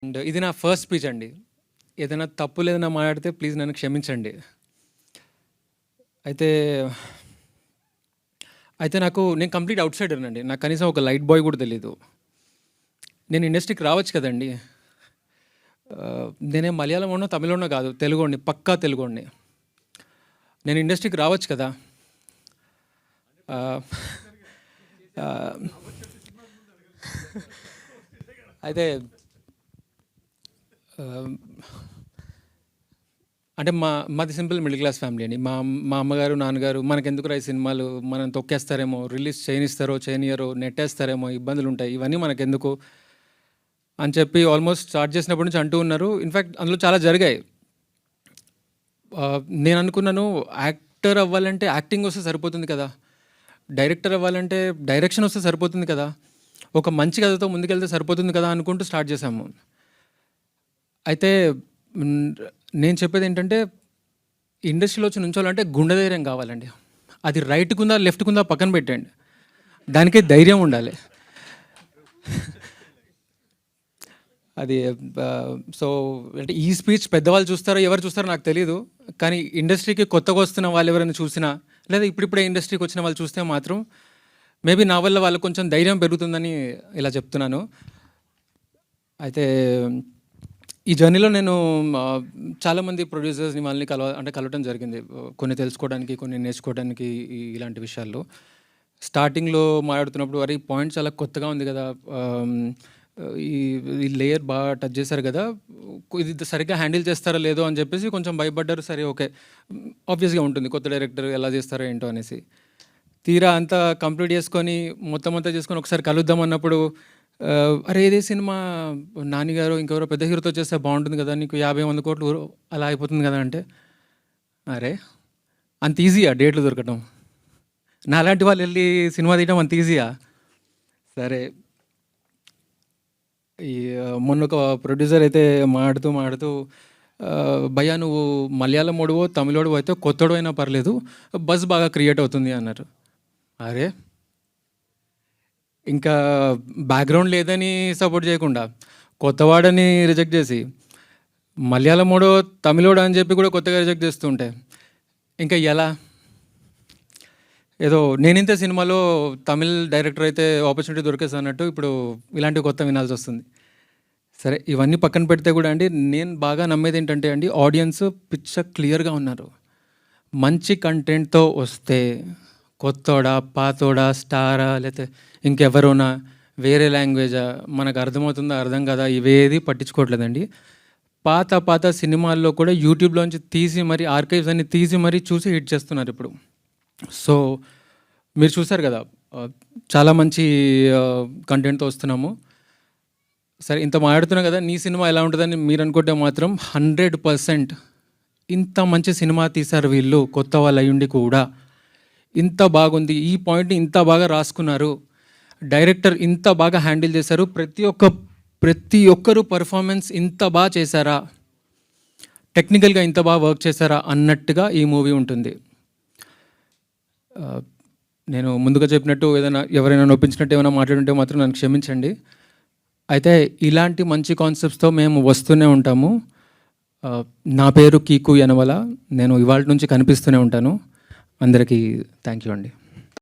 And ఇది నా first speech అండి. ఏదైనా తప్పు లేదన్నా మాట్లాడితే ప్లీజ్ నన్ను క్షమించండి. అయితే అయితే నేను కంప్లీట్ అవుట్ సైడర్ అండి. నాకు కనీసం ఒక లైట్ బాయ్ కూడా తెలీదు. నేను ఇండస్ట్రీకి రావచ్చు కదండి. నేనేం మలయాళంలోనో తమిళంలోనో కాదు, తెలుగోడిని, పక్కా తెలుగోడిని. నేను ఇండస్ట్రీకి రావచ్చు కదా. అయితే అంటే మాది సింపుల్ మిడిల్ క్లాస్ ఫ్యామిలీ అండి. మా అమ్మగారు నాన్నగారు మనకెందుకు ఈ సినిమాలు, మనం తొక్కేస్తారేమో, రిలీజ్ చేయనిస్తారో చేయనియరో, నెట్టేస్తారేమో, ఇబ్బందులు ఉంటాయి, ఇవన్నీ మనకెందుకు అని చెప్పి ఆల్మోస్ట్ స్టార్ట్ చేసినప్పటి నుంచి అంటూ ఉన్నారు. ఇన్ఫ్యాక్ట్ అందులో చాలా జరిగాయి. నేను అనుకున్నాను, యాక్టర్ అవ్వాలంటే యాక్టింగ్ వస్తే సరిపోతుంది కదా, డైరెక్టర్ అవ్వాలంటే డైరెక్షన్ వస్తే సరిపోతుంది కదా, ఒక మంచి కథతో ముందుకెళ్తే సరిపోతుంది కదా అనుకుంటూ స్టార్ట్ చేశాము. అయితే నేను చెప్పేది ఏంటంటే, ఇండస్ట్రీలో వచ్చి నుంచోవాలంటే గుండె ధైర్యం కావాలండి. అది రైట్కుందా లెఫ్ట్కుందా పక్కన పెట్టండి, దానికే ధైర్యం ఉండాలి. అది సో అంటే ఈ స్పీచ్ పెద్దవాళ్ళు చూస్తారో ఎవరు చూస్తారో నాకు తెలియదు, కానీ ఇండస్ట్రీకి కొత్తగా వస్తున్న వాళ్ళు ఎవరైనా చూసినా, లేదా ఇప్పుడిప్పుడే ఇండస్ట్రీకి వచ్చిన వాళ్ళు చూస్తే మాత్రం మేబీ నా వల్ల వాళ్ళకు కొంచెం ధైర్యం పెరుగుతుందని ఇలా చెప్తున్నాను. అయితే ఈ జర్నీలో నేను చాలామంది ప్రొడ్యూసర్స్ని వాళ్ళని కలవటం జరిగింది, కొన్ని తెలుసుకోవడానికి, కొన్ని నేర్చుకోవడానికి ఇలాంటి విషయాల్లో. స్టార్టింగ్లో మాట్లాడుతున్నప్పుడు అరే పాయింట్ చాలా కొత్తగా ఉంది కదా, ఈ లేయర్ బాగా టచ్ చేశారు కదా, ఇది సరిగ్గా హ్యాండిల్ చేస్తారో లేదో అని చెప్పేసి కొంచెం భయపడ్డారు. సరే ఓకే, ఆబ్వియస్గా ఉంటుంది కొత్త డైరెక్టర్ ఎలా చేస్తారో ఏంటో అనేసి. తీరా అంతా కంప్లీట్ చేసుకొని మొత్తం అంతా చేసుకొని ఒకసారి కలుద్దాం అన్నప్పుడు, అరే ఇదే సినిమా నానిగారు ఇంకెవరో పెద్ద హీరోతో చేస్తే బాగుంటుంది కదా, నీకు 50-100 కోట్లు అలా అయిపోతుంది కదా అంటే, అరే అంత ఈజీయా డేట్లు దొరకటం, నా అలాంటి వాళ్ళు వెళ్ళి సినిమా తీయడం అంత ఈజీయా? సరే, ఈ మొన్న ఒక ప్రొడ్యూసర్ అయితే మాడుతూ భయ్యా నువ్వు మలయాళం ఓడివో తమిళోడివో అయితే కొత్తోడు అయినా పర్లేదు, బజ్ బాగా క్రియేట్ అవుతుంది అన్నారు. అరే ఇంకా బ్యాక్గ్రౌండ్ లేదని సపోర్ట్ చేయకుండా, కొత్తవాడని రిజెక్ట్ చేసి, మలయాళమోడో తమిళోడో అని చెప్పి కూడా కొత్తగా రిజెక్ట్ చేస్తుంటే ఇంకా ఎలా? ఏదో నేనింతే సినిమాలో తమిళ్ డైరెక్టర్ అయితే ఆపర్చునిటీ దొరికేసి అన్నట్టు ఇప్పుడు ఇలాంటివి కొత్త వినాల్సి వస్తుంది. సరే ఇవన్నీ పక్కన పెడితే కూడా అండి, నేను బాగా నమ్మేది ఏంటంటే అండి, ఆడియన్స్ పిక్చర్ క్లియర్గా ఉన్నారు. మంచి కంటెంట్తో వస్తే కొత్తోడా పాతోడా స్టారా లేకపోతే ఇంకెవరోనా వేరే లాంగ్వేజా మనకు అర్థమవుతుందా అర్థం కదా, ఇవేది పట్టించుకోవట్లేదండి. పాత సినిమాల్లో కూడా యూట్యూబ్లోంచి తీసి మరి ఆర్కైవ్స్ అన్ని తీసి మరీ చూసి హిట్ చేస్తున్నారు ఇప్పుడు. సో మీరు చూసారు కదా, చాలా మంచి కంటెంట్తో వస్తున్నాము. సరే ఇంత మాట్లాడుతున్నా కదా, నీ సినిమా ఎలా ఉంటుందని మీరు అనుకుంటే మాత్రం 100% ఇంత మంచి సినిమా తీశారు వీళ్ళు, కొత్త వాళ్ళు అయ్యుండి కూడా ఇంత బాగుంది, ఈ పాయింట్ని ఇంత బాగా రాసుకున్నారు, డైరెక్టర్ ఇంత బాగా హ్యాండిల్ చేశారు, ప్రతి ఒక్కరు పర్ఫార్మెన్స్ ఇంత బాగా చేశారా, టెక్నికల్గా ఇంత బాగా వర్క్ చేశారా అన్నట్టుగా ఈ మూవీ ఉంటుంది. నేను ముందుగా చెప్పినట్టు ఎవరైనా నొప్పించినట్టు ఏమైనా మాట్లాడుంటే మాత్రం నన్ను క్షమించండి. అయితే ఇలాంటి మంచి కాన్సెప్ట్స్తో మేము వస్తూనే ఉంటాము. నా పేరు కీకు యనమల, నేను ఇవాళ నుంచి కనిపిస్తూనే ఉంటాను. అందరికీ థ్యాంక్ యూ అండి.